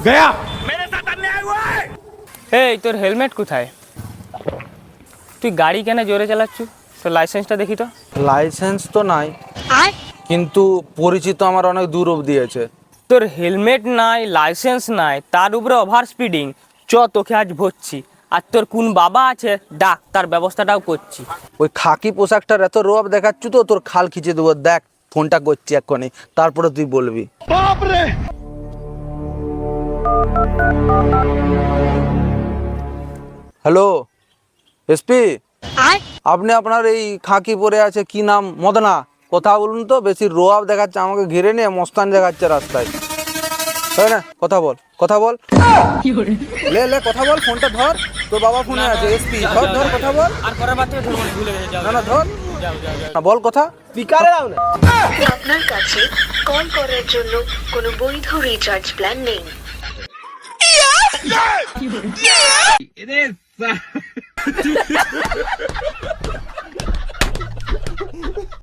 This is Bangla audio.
गया। এই তোর হেলমেট কোথায়? তুই গাড়ি কেন জোরে চালাচ্ছু? তোর লাইসেন্সটা দেখি তো। লাইসেন্স তো নাই, কিন্তু পরিচিত আমার অনেক দূর অবধি আছে। তোর হেলমেট নাই, লাইসেন্স নাই, তার উপরে ওভার স্পিডিং। চ তোকে আজ ভরছি। আর তোর কোন বাবা আছে ডাক, তার ব্যবস্থাটাও করছি। ওই খাকি পোশাকটার এত রোয়াব দেখাচ্ছু তো তোর খাল খিচে দেবো। দেখ ফোনটা করছি এক্ষুনি, তারপরে তুই বলবি। হ্যালো এসপি, আপনি আপনার এই খাকি পরে আছে কি নাম, মদনা, কথা বলুন তো। বেশি রোয়াব দেখাচ্ছে, আমাকে ঘিরে নিয়ে মস্তান দেখাচ্ছে রাস্তায়, তাই না? কথা বল, কথা বল, লে লে কথা বল, ফোনটা ধর। তোর বাবা ফোনে আছে, এসপি, ধর ধর কথা বল। আর পরের বার থেকে ধরবো না, ভুলে গেছে। যাও, না না ধর, যাও, যাও, যাও। না বল কথা। স্পিকারে দাও না। আপনার কাছে কল করার জন্য কোনো বৈধ রিচার্জ প্ল্যান নেই।